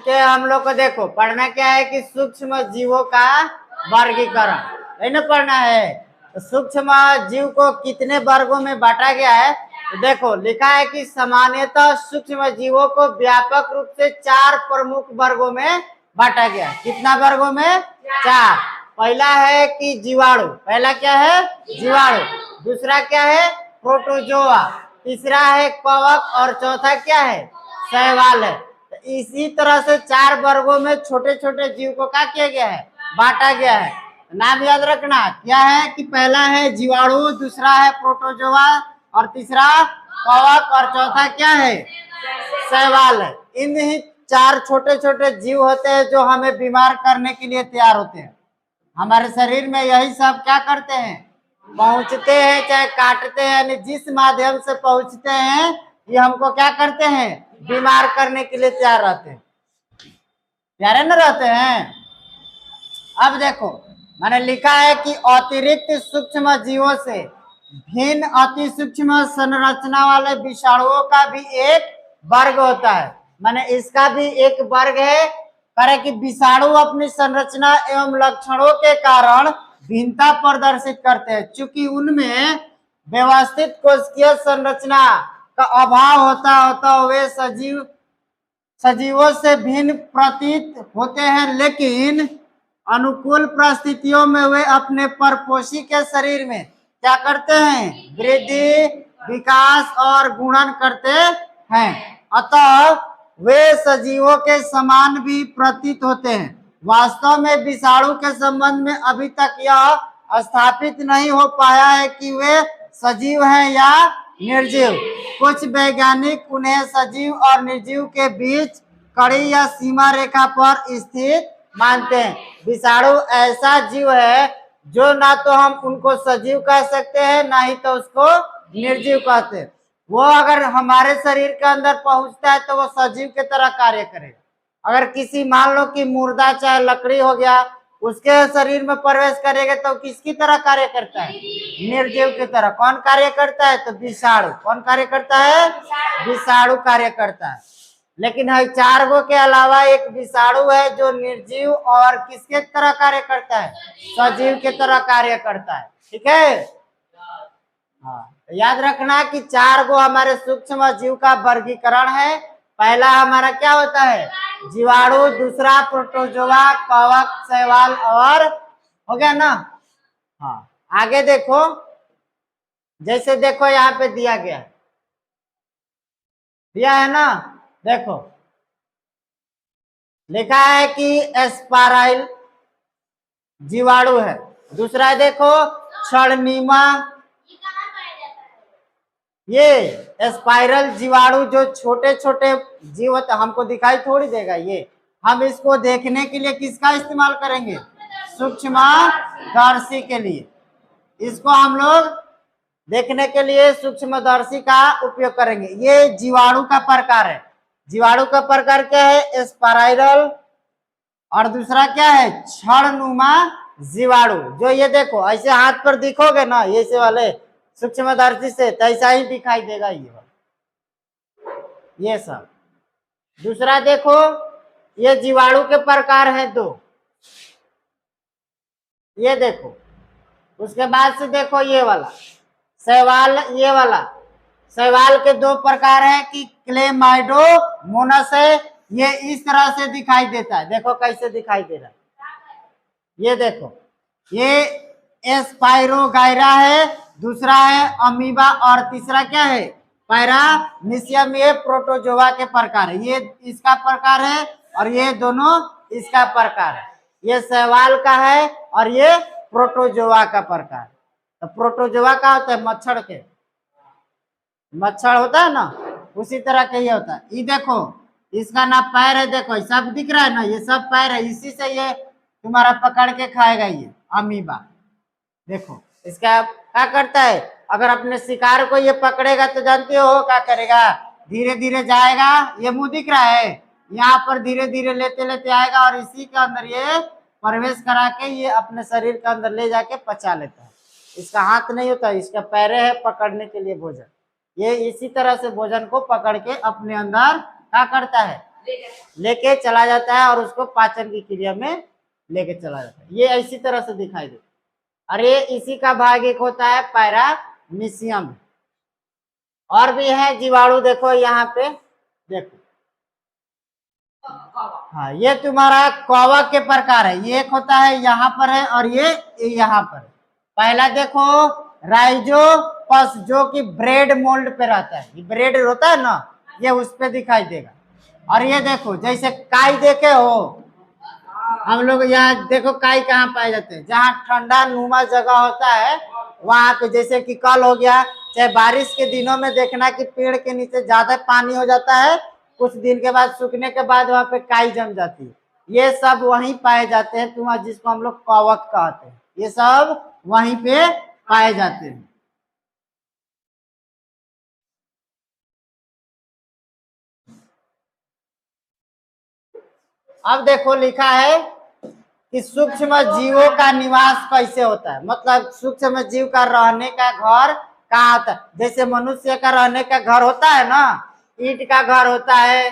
के हम लोग को देखो पढ़ना क्या है कि सूक्ष्म जीवों का वर्गीकरण है ना पढ़ना है। तो सूक्ष्म जीव को कितने वर्गों में बांटा गया है तो देखो लिखा है कि सामान्यतः सूक्ष्म जीवों को व्यापक रूप से 4 प्रमुख वर्गों में बांटा गया। कितना वर्गों में? 4। पहला है कि जीवाणु, पहला क्या है? जीवाणु। दूसरा क्या है? प्रोटोजोआ। तीसरा है कवक और चौथा क्या है? शैवाल है। तो इसी तरह से 4 वर्गों में छोटे छोटे जीव को क्या किया गया है? बांटा गया है। नाम याद रखना क्या है कि पहला है जीवाणु, दूसरा है प्रोटोजोआ और तीसरा कवक और चौथा क्या है? शैवाल है। इन ही 4 छोटे छोटे जीव होते हैं जो हमें बीमार करने के लिए तैयार होते हैं। हमारे शरीर में यही सब क्या करते हैं? पहुंचते हैं, चाहे काटते हैं, यानी जिस माध्यम से पहुंचते हैं ये हमको क्या करते हैं? बीमार करने के लिए तैयार रहते हैं। प्यारे न रहते हैं। अब देखो मैंने लिखा है कि अतिरिक्त सूक्ष्म जीवों से भिन्न अति सूक्ष्म संरचना वाले विषाणुओं का भी एक वर्ग होता है। माने इसका भी एक वर्ग है। करे कि विषाणु अपनी संरचना एवं लक्षणों के कारण भिन्नता प्रदर्शित करते हैं। चूंकि उनमें व्यवस्थित कोशिकीय संरचना का अभाव होता वे सजीवों से भिन्न प्रतीत होते हैं, लेकिन अनुकूल परिस्थितियों में वे अपने परपोषी के शरीर में क्या करते हैं? वृद्धि, विकास और गुणन करते हैं। अतः वे सजीवों के समान भी प्रतीत होते हैं। वास्तव में विषाणु के संबंध में अभी तक यह स्थापित नहीं हो पाया है कि वे सजीव हैं या निर्जीव। कुछ वैज्ञानिक उन्हें सजीव और निर्जीव के बीच कड़ी या सीमा रेखा पर स्थित मानते हैं। विषाणु ऐसा जीव है जो ना तो हम उनको सजीव कह सकते हैं ना ही तो उसको निर्जीव कहते हैं। वो अगर हमारे शरीर के अंदर पहुंचता है तो वो सजीव की तरह कार्य करेगा। अगर किसी मान लो कि मुर्दा चाहे लकड़ी हो गया उसके शरीर में प्रवेश करेगा तो किसकी तरह कार्य करता है? निर्जीव की तरह। कौन कार्य करता है? तो विषाणु। कौन कार्य करता है? विषाणु कार्य करता है। लेकिन हर 4 गो के अलावा एक विषाणु है जो निर्जीव और किसके तरह कार्य करता है? सजीव के तरह कार्य करता है। ठीक है। हाँ, तो याद रखना कि 4 गो हमारे सूक्ष्म जीव का वर्गीकरण है। पहला हमारा क्या होता है? जीवाणु, दूसरा प्रोटोजोआ, कवक, शैवाल और हो गया ना। हाँ, आगे देखो, जैसे देखो यहाँ पे दिया है ना। देखो लिखा है कि एस्पाराइल जीवाणु है। दूसरा देखो क्षणनीमा, ये स्पाइरल जीवाणु जो छोटे छोटे जीव होते हमको दिखाई थोड़ी देगा। ये हम इसको देखने के लिए किसका इस्तेमाल करेंगे? सूक्ष्मदर्शी के लिए। इसको हम लोग देखने के लिए सूक्ष्मदर्शी का उपयोग करेंगे। ये जीवाणु का प्रकार है। जीवाणु का प्रकार क्या है? स्पाइरल। और दूसरा क्या है? क्षणनुमा जीवाणु। जो ये देखो ऐसे हाथ पर दिखोगे ना ये से वाले सूक्ष्मदर्शी से तो ऐसा ही दिखाई देगा ये सब। दूसरा देखो ये जीवाणु के प्रकार है 2। ये देखो। उसके बाद से देखो ये वाला शैवाल। ये वाला शैवाल के 2 प्रकार है कि क्लेमाइडोमोनास है। ये इस तरह से दिखाई देता है। देखो कैसे दिखाई दे रहा है। ये देखो ये स्पाइरोगाइरा है, दूसरा है अमीबा और तीसरा क्या है? पैरामीशियम। ये प्रोटोजोआ के प्रकार है। ये इसका प्रकार है और ये दोनों इसका प्रकार है। ये शैवाल का है और ये प्रोटोजोआ का प्रकार। तो प्रोटोजोआ का होता है मच्छर के, मच्छर होता है ना उसी तरह का ये होता है। ये देखो इसका ना पैर है। देखो सब दिख रहा है ना, ये सब पैर है। इसी से ये तुम्हारा पकड़ के खाएगा ये अमीबा। देखो इसका क्या करता है? अगर अपने शिकार को ये पकड़ेगा तो जानते हो क्या करेगा? धीरे धीरे जाएगा। ये मुंह दिख रहा है, यहाँ पर धीरे धीरे लेते लेते आएगा और इसी के अंदर ये प्रवेश करा के ये अपने शरीर के अंदर ले जाके पचा लेता है। इसका हाथ नहीं होता, इसका पैरे है पकड़ने के लिए भोजन। ये इसी तरह से भोजन को पकड़ के अपने अंदर क्या करता है? लेके चला जाता है और उसको पाचन की क्रिया में लेके चला जाता है। ये इसी तरह से दिखाई देता। और ये इसी का भाग एक होता है पैरामीशियम। और भी है जीवाणु, देखो यहाँ पे देखो, हाँ ये तुम्हारा कवक के प्रकार है। ये एक होता है यहाँ पर है और ये यहाँ पर। पहला देखो राइजोपस, जो कि ब्रेड मोल्ड पे रहता है। ये ब्रेड होता है ना, ये उस पे दिखाई देगा। और ये देखो जैसे काई देखे हो हम लोग, यहाँ देखो काई कहाँ पाए जाते हैं, जहाँ ठंडा नुमा जगह होता है वहां पे। जैसे कि कल हो गया, चाहे बारिश के दिनों में देखना कि पेड़ के नीचे ज्यादा पानी हो जाता है, कुछ दिन के बाद सूखने के बाद वहां पे काई जम जाती है। ये सब वहीं पाए जाते हैं तुम्हारा, जिसको हम लोग कवक कहते हैं। ये सब वहीं पे पाए जाते हैं। अब देखो लिखा है कि सूक्ष्म जीवों का निवास कैसे होता है। मतलब सूक्ष्म जीव का रहने का घर कहाँ होता है। जैसे मनुष्य का रहने का घर होता है ना, ईंट का घर होता है,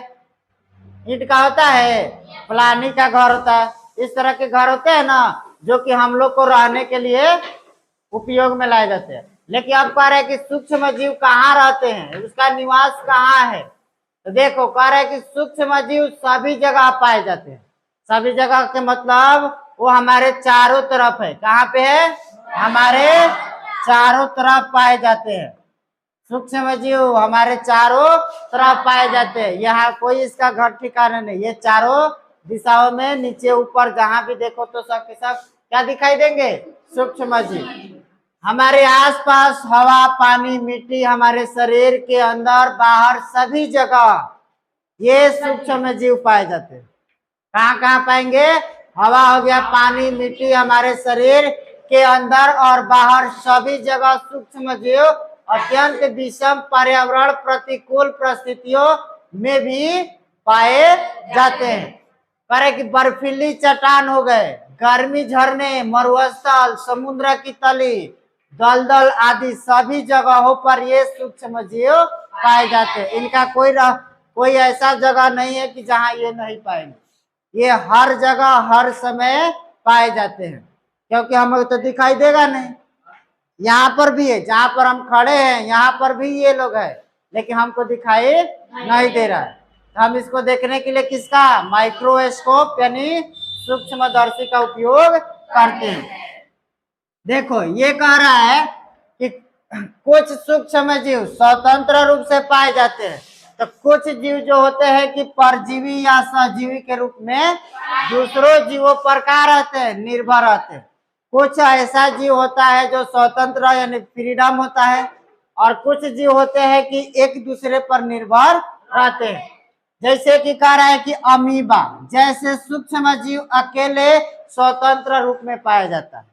ईंट का होता है, फलानी का घर होता है, इस तरह के घर होते हैं ना, जो कि हम लोग को रहने के लिए उपयोग में लाए जाते हैं। लेकिन अब कह रहे हैं कि सूक्ष्म जीव कहाँ रहते हैं, उसका निवास कहाँ है। तो देखो कह रहे हैं कि सूक्ष्म जीव सभी जगह पाए जाते हैं। सभी जगह के मतलब वो हमारे चारों तरफ है। कहाँ पे है, हमारे चारों तरफ पाए जाते हैं। सूक्ष्म जीव हमारे चारों तरफ पाए जाते हैं। यहाँ कोई इसका घर ठिकाना नहीं, ये चारों दिशाओं में नीचे ऊपर जहां भी देखो तो सब के सब क्या दिखाई देंगे, सूक्ष्म जीव। हमारे आसपास हवा, पानी, मिट्टी, हमारे शरीर के अंदर बाहर सभी जगह ये सूक्ष्म जीव पाए जाते हैं। कहाँ कहाँ पाएंगे, हवा हो गया, पानी, मिट्टी, हमारे शरीर के अंदर और बाहर सभी जगह सूक्ष्म जीव अत्यंत विषम पर्यावरण, प्रतिकूल परिस्थितियों में भी पाए जाते हैं। करे कि बर्फीली चट्टान हो गए, गर्मी झरने, मरुस्थल, समुद्र की तली, दलदल आदि सभी जगहों पर ये सूक्ष्म जीव पाए जाते हैं। इनका कोई ऐसा जगह नहीं है कि जहां ये नहीं पाएंगे। ये हर जगह हर समय पाए जाते हैं, क्योंकि हमें तो दिखाई देगा नहीं। यहाँ पर भी है, जहां पर हम खड़े हैं यहाँ पर भी ये लोग है, लेकिन हमको दिखाई नहीं दे रहा है। तो हम इसको देखने के लिए किसका, माइक्रोस्कोप यानी सूक्ष्मदर्शी का उपयोग करते हैं। देखो ये कह रहा है कि कुछ सूक्ष्म जीव स्वतंत्र रूप से पाए जाते हैं, तो कुछ जीव जो होते हैं कि परजीवी या सहजीवी के रूप में दूसरों जीवों पर क्या रहते हैं, निर्भर रहते हैं। कुछ ऐसा जीव होता है जो स्वतंत्र यानी फ्रीडम होता है, और कुछ जीव होते हैं कि एक दूसरे पर निर्भर रहते हैं। जैसे कि कह रहा है कि अमीबा जैसे सूक्ष्म जीव अकेले स्वतंत्र रूप में पाया जाता है।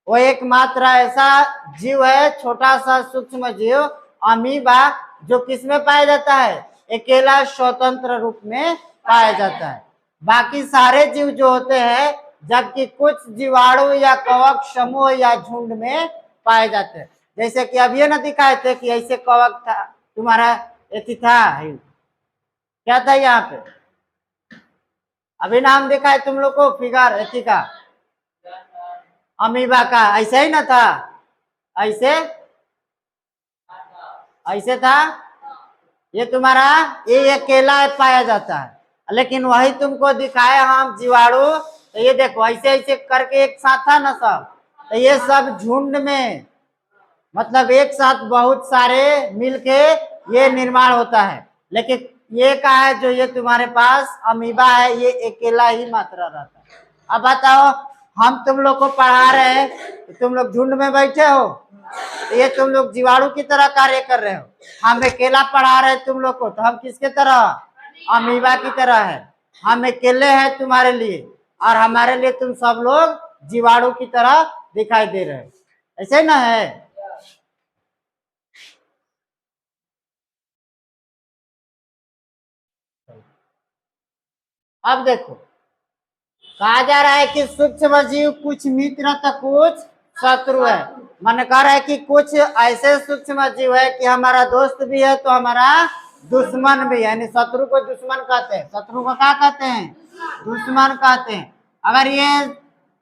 वो एकमात्र ऐसा जीव है, छोटा सा सूक्ष्म जीव अमीबा, जो किसमें पाया जाता है, अकेला स्वतंत्र रूप में पाया जाता है। बाकी सारे जीव जो होते हैं, जबकि कुछ जीवाणु या कवक समूह या झुंड में पाए जाते हैं। जैसे कि अभी ना दिखाए थे कि ऐसे कवक था तुम्हारा, एथी था, क्या था यहाँ पे, अभी नाम दिखाए तुम लोग को फिगर एथी का, अमीबा का, ऐसे ही ना था, ऐसे ऐसे था। ये तुम्हारा ये अकेला पाया जाता है, लेकिन वही तुमको दिखाए हम जीवाणु। तो ये देखो ऐसे ऐसे करके एक साथ था ना सब, तो ये सब झुंड में, मतलब एक साथ बहुत सारे मिलके ये निर्माण होता है। लेकिन ये का है जो ये तुम्हारे पास अमीबा है, ये अकेला ही मात्रा रहता है। अब बताओ, हम तुम लोग को पढ़ा रहे हैं, तो तुम लोग झुंड में बैठे हो, तो ये तुम लोग जीवाणु की तरह कार्य कर रहे हो। हम अकेला पढ़ा रहे हैं तुम लोग को, तो हम किसके तरह, अमीबा की तरह है। हम अकेले हैं तुम्हारे लिए, और हमारे लिए तुम सब लोग जीवाणु की तरह दिखाई दे रहे हो। ऐसे ना है। अब देखो कहा जा रहा है कि सूक्ष्म जीव कुछ मित्र तो कुछ शत्रु है। मन कह रहा है कि कुछ ऐसे सूक्ष्म जीव है कि हमारा दोस्त भी है तो हमारा दुश्मन भी, यानी शत्रु को दुश्मन कहते हैं। शत्रु को क्या कहते हैं? दुश्मन कहते हैं। अगर ये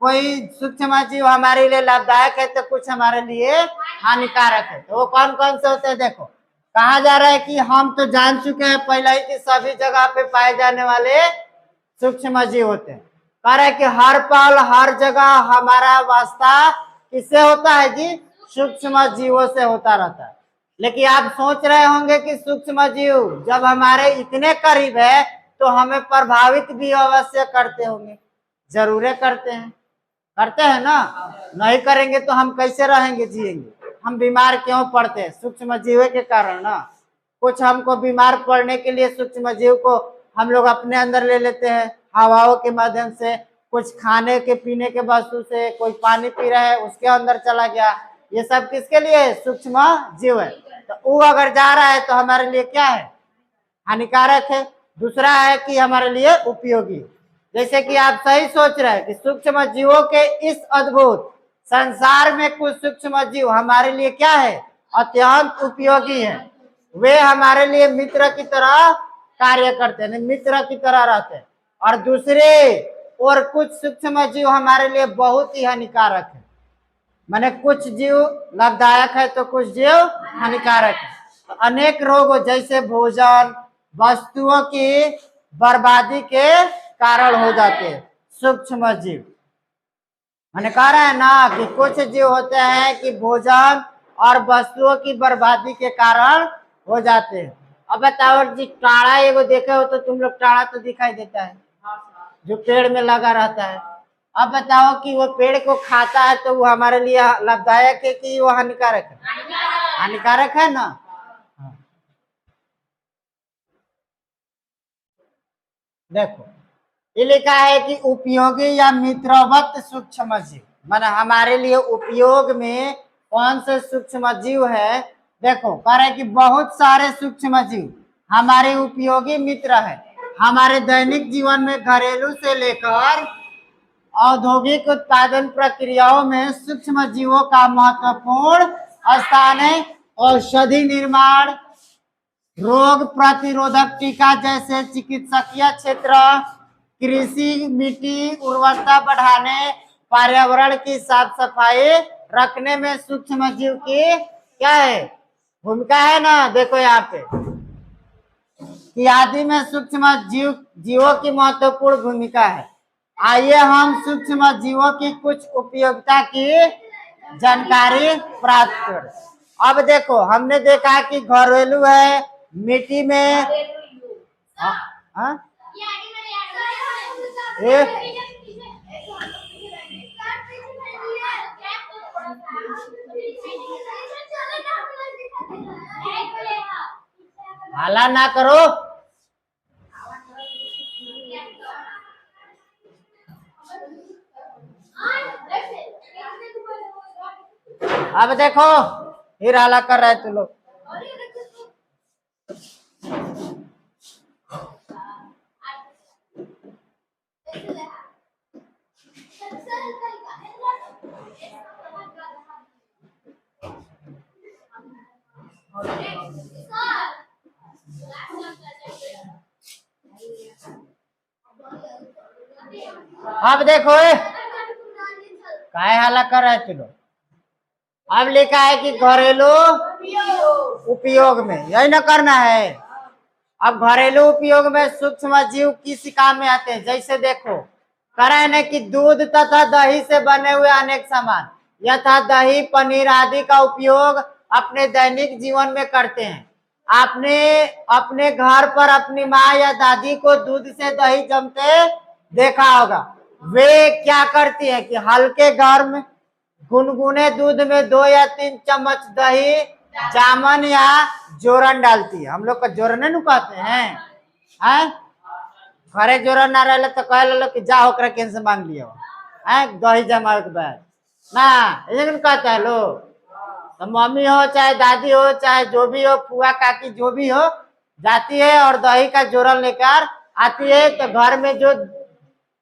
कोई सूक्ष्म जीव हमारे लिए लाभदायक है तो कुछ हमारे लिए हानिकारक है। तो वो कौन कौन से होते हैं? देखो, कहा जा रहा है कि हम तो जान चुके हैं पहले ही कि सभी जगह पे पाए जाने वाले सूक्ष्म जीव होते हैं। कह रहे हैं कि हर पल हर जगह हमारा वास्ता किससे होता है जी? सूक्ष्म जीवों से होता रहता है। लेकिन आप सोच रहे होंगे कि सूक्ष्म जीव जब हमारे इतने करीब है तो हमें प्रभावित भी अवश्य करते होंगे। जरूर करते हैं, करते हैं ना। नहीं करेंगे तो हम कैसे रहेंगे, जिएंगे? हम बीमार क्यों पड़ते हैं? सूक्ष्म जीव के कारण ना। कुछ हमको बीमार पड़ने के लिए सूक्ष्म जीव को हम लोग अपने अंदर ले लेते हैं, हवाओं के माध्यम से, कुछ खाने के पीने के वस्तु से, कोई पानी पी रहा है उसके अंदर चला गया। ये सब किसके लिए? सूक्ष्म जीव है। तो वो अगर जा रहा है तो हमारे लिए क्या है? हानिकारक है। दूसरा है कि हमारे लिए उपयोगी। जैसे कि आप सही सोच रहे हैं कि सूक्ष्म जीवों के इस अद्भुत संसार में कुछ सूक्ष्म जीव हमारे लिए क्या है? अत्यंत उपयोगी है। वे हमारे लिए मित्र की तरह कार्य करते हैं, मित्र की तरह रहते हैं। और दूसरे और कुछ सूक्ष्म जीव हमारे लिए बहुत ही हानिकारक है। माने कुछ जीव लाभदायक है तो कुछ जीव हानिकारक है। तो अनेक रोग जैसे भोजन वस्तुओं की बर्बादी के कारण हो जाते हैं सूक्ष्म जीव। मैंने कह रहा है ना कि कुछ जीव होते हैं कि भोजन और वस्तुओं की बर्बादी के कारण हो जाते हैं। अब बताओ जी, टाड़ा एगो देखे हो तो तुम लोग, टाड़ा तो दिखाई देता है जो पेड़ में लगा रहता है। अब बताओ कि वो पेड़ को खाता है तो वो हमारे लिए लाभदायक है कि वो हानिकारक है? हानिकारक है ना। देखो, ये लिखा है कि उपयोगी या मित्रवत सूक्ष्म जीव, माने हमारे लिए उपयोग में कौन से सूक्ष्म जीव है? देखो, कह रहे कि बहुत सारे सूक्ष्म जीव हमारे उपयोगी मित्र है। हमारे दैनिक जीवन में घरेलू से लेकर औद्योगिक उत्पादन प्रक्रियाओं में सूक्ष्म जीवों का महत्वपूर्ण स्थान है। औषधि निर्माण, रोग प्रतिरोधक टीका जैसे चिकित्सकीय क्षेत्र, कृषि, मिट्टी उर्वरता बढ़ाने, पर्यावरण की साफ सफाई रखने में सूक्ष्म जीव की क्या है? भूमिका है ना। देखो यहाँ पे कि आदि में सूक्ष्म जीवों की महत्वपूर्ण भूमिका है। आइए हम सूक्ष्म जीवों की कुछ उपयोगिता की जानकारी प्राप्त करें। अब देखो, हमने देखा कि घरेलू है, मिट्टी में हाला ना करो। अब देखो, फिर हाला कर रहे तू लोग। अब देखो, काय हाला कर रहे थे लोग। अब लिखा है कि घरेलू उपयोग में, यही ना करना है। अब घरेलू उपयोग में सूक्ष्म जीव किस काम में आते हैं? जैसे देखो, कह रहे कि दूध तथा दही से बने हुए अनेक सामान यथा दही, पनीर आदि का उपयोग अपने दैनिक जीवन में करते हैं। आपने अपने घर पर अपनी माँ या दादी को दूध से दही जमते देखा होगा। वे क्या करती है कि हल्के गर्म गुनगुने दूध में 2 या 3 चम्मच दही, जामन या जोरन डालती है। हम लोग का जोरन नु कहते हैं, घरे जोरन ना रहे तो कह लो कि जा होकर कैसे मांग लियो दही जमावे के बाद ना, लेकिन कहता है लोग। तो मम्मी हो चाहे दादी हो चाहे जो भी हो, फुआ काकी जो भी हो, जाती है और दही का जोरन लेकर आती है। तो घर में जो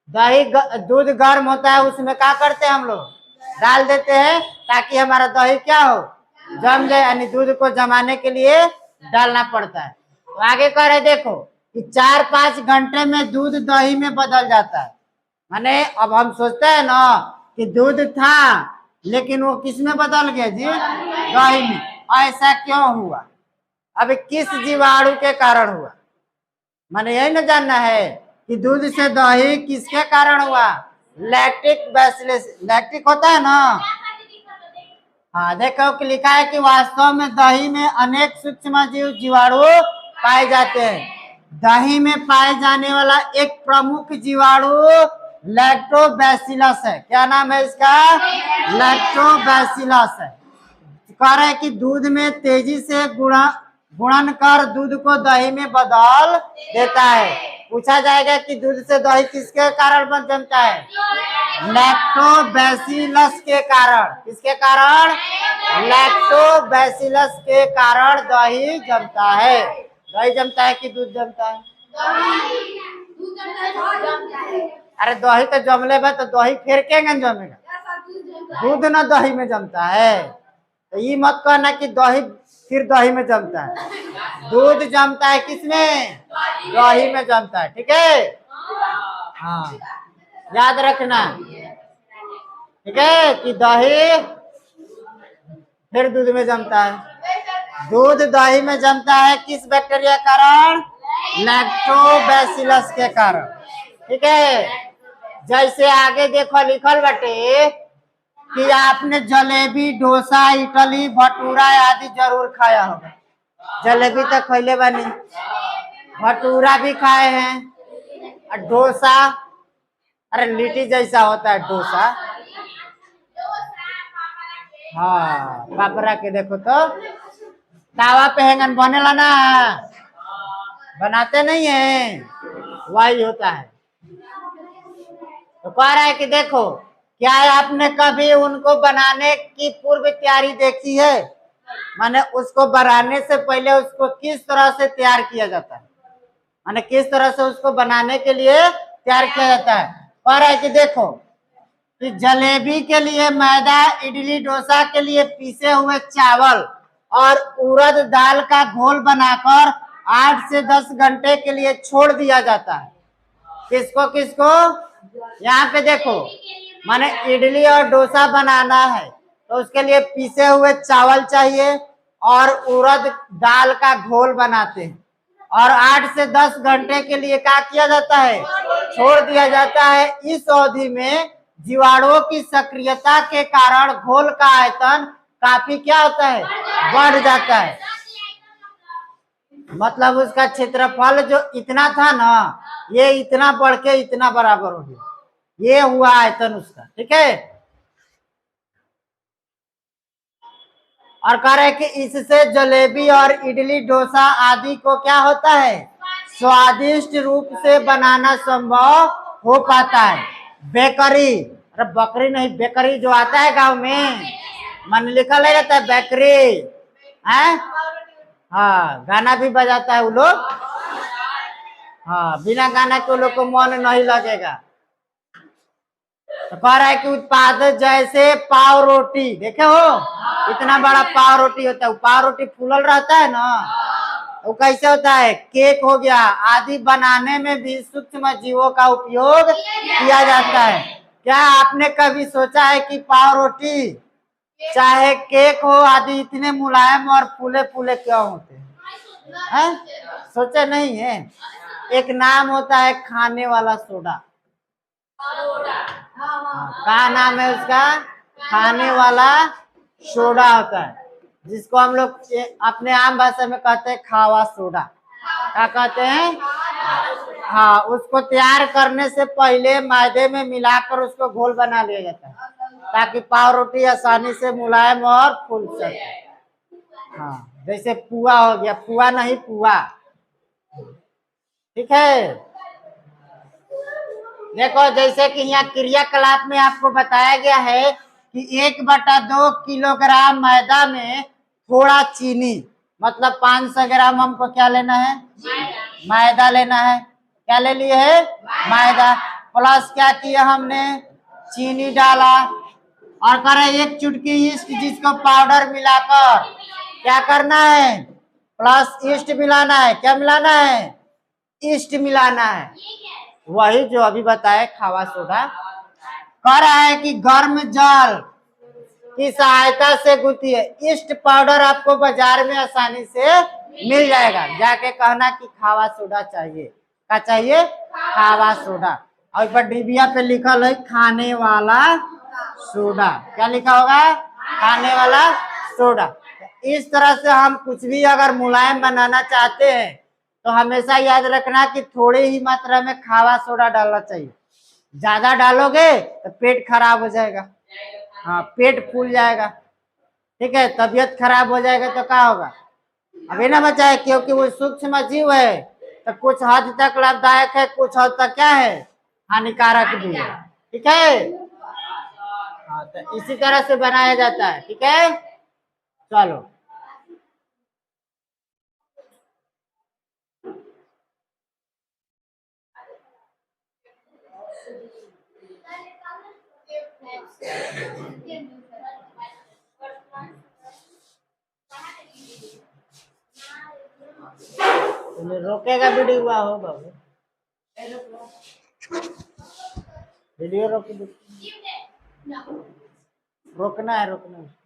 दही दूध गर्म होता है उसमें क्या करते हैं हम लोग? डाल देते हैं ताकि हमारा दही क्या हो? जम जाए। यानी दूध को जमाने के लिए डालना पड़ता है। तो आगे कह रहे देखो कि 4-5 घंटे में दूध दही में बदल जाता है। माने अब हम सोचते हैं ना कि दूध था लेकिन वो किस में बदल गया जी? दही में। ऐसा क्यों हुआ? अब किस जीवाणु के कारण हुआ? माने यही ना जानना है कि दूध से दही किसके कारण हुआ? Lactic bacillus. लैक्टिक होता है ना। हाँ देखो कि लिखा है कि वास्तव में दही में अनेक सूक्ष्म जीवाणु पाए जाते हैं। दही में पाए जाने वाला एक प्रमुख जीवाणु लैक्टोबैसिलस है। क्या नाम है इसका? लैक्टोबैसिलस है। कह रहे हैं कि दूध में तेजी से गुणन कर दूध को दही में बदल देता है। पूछा जाएगा कि दूध से दही किसके कारण बन जमता है? लैक्टोबैसिलस के कारण। किसके कारण? लैक्टोबैसिलस के कारण दही जमता है। दही जमता है कि दूध जमता है? अरे दही तो जमले में तो दही फिर के जमेगा? दूध ना दही में जमता है। तो ये मत कहना कि दही फिर दही में जमता है। दूध जमता है किसमें? दही में जमता है। ठीक है, हाँ याद रखना। ठीक है कि दही फिर दूध में जमता है। दूध दही में जमता है किस बैक्टीरिया के कारण? लैक्टोबैसिलस के कारण। ठीक है, जैसे आगे देखो लिखल बाटे कि आपने जलेबी, डोसा, इडली, भटूरा आदि जरूर खाया होगा। जलेबी तो खैले बानी, भटूरा भी खाए हैं, और डोसा, अरे लिट्टी जैसा होता है डोसा। हाँ पापड़ा के देखो तो तावा पे हैंगन बनेला ना, बनाते नहीं है, वही होता है। तो कह रहा है कि देखो क्या आपने कभी उनको बनाने की पूर्व तैयारी देखी है? माने उसको बनाने से पहले उसको किस तरह से तैयार किया जाता है? माने किस तरह से उसको बनाने के लिए तैयार किया जाता है? कह रहा है कि देखो कि जलेबी के लिए मैदा, इडली डोसा के लिए पीसे हुए चावल और उड़द दाल का घोल बनाकर 8 से 10 घंटे के लिए छोड़ दिया जाता है। किसको किसको? यहाँ पे देखो, माने इडली और डोसा बनाना है तो उसके लिए पीसे हुए चावल चाहिए और उड़द दाल का घोल बनाते हैं, और 8 से 10 घंटे के लिए क्या किया जाता है? छोड़ दिया जाता है। इस अवधि में जीवाणुओं की सक्रियता के कारण घोल का आयतन काफी क्या होता है? बढ़ जाता है। मतलब उसका क्षेत्रफल जो इतना था ना, ये इतना बढ़ के इतना बराबर हो गया। ये हुआ आयतन उसका। ठीक है, और कह रहे कि इससे जलेबी और इडली डोसा आदि को क्या होता है? स्वादिष्ट रूप से बनाना संभव हो पाता है। बेकरी, अरे बकरी नहीं, बेकरी जो आता है गांव में, मन लिखा रहता है बेकरी है। हाँ गाना भी बजाता है वो लोग। हाँ बिना गाना के वो लोग को मन नहीं लगेगा। तो कह रहा है कि उत्पादन जैसे पाव रोटी, देखे हो इतना बड़ा पाव रोटी होता है, पाव रोटी फूलल रहता है ना, वो कैसे होता है? केक हो गया आदि बनाने में भी सूक्ष्म जीवों का उपयोग किया जाता है। क्या आपने कभी सोचा है कि पाव रोटी चाहे केक हो आदि इतने मुलायम और फूले फूले क्यों होते हैं? सोचा नहीं है? एक नाम होता है खाने वाला सोडा। क्या नाम है उसका? खाने वाला सोडा होता है, जिसको हम लोग अपने आम भाषा में कहते हैं खावा सोडा। क्या कहते हैं? हाँ, उसको तैयार करने से पहले मैदे में मिलाकर उसको घोल बना लिया जाता है ताकि पाव रोटी आसानी से मुलायम और फूल सके। हाँ जैसे पुआ हो गया, पुआ नहीं पुआ। ठीक है, देखो जैसे कि यहाँ क्रियाकलाप में आपको बताया गया है कि 1/2 किलोग्राम मैदा में थोड़ा चीनी, मतलब 500 ग्राम हमको क्या लेना है? मैदा लेना है। क्या ले लिए है? मैदा। प्लस क्या किया हमने? चीनी डाला, और करे 1 चुटकी ईस्ट जिसको पाउडर मिलाकर क्या करना है? प्लस ईस्ट मिलाना है। क्या मिलाना है? ईस्ट मिलाना है। वही जो अभी बताए खावा सोडा। कह रहा है कि गर्म जल की सहायता से गूंथी है। ईस्ट पाउडर आपको बाजार में आसानी से मिल जाएगा। जाके कहना कि खावा सोडा चाहिए। क्या चाहिए? खावा सोडा। और ऊपर डिबिया पे लिखल है खाने वाला सोडा। क्या लिखा होगा? खाने वाला सोडा। इस तरह से हम कुछ भी अगर मुलायम बनाना चाहते हैं तो हमेशा याद रखना कि थोड़ी ही मात्रा में खावा सोडा डालना चाहिए। ज्यादा डालोगे तो पेट खराब हो जाएगा। हाँ, पेट फूल जाएगा। ठीक है, तबीयत खराब हो जाएगा तो क्या होगा? अभी ना बचाए, क्योंकि वो सूक्ष्म जीव है तो कुछ हद तक लाभदायक है, कुछ हद तक क्या है? हानिकारक भी है। ठीक है। हाँ, तो इसी तरह से बनाया जाता है। ठीक है, चलो। रोकेगा वीडियो हुआ हो बाबू? वीडियो रोक, रोकना है, रोकना है।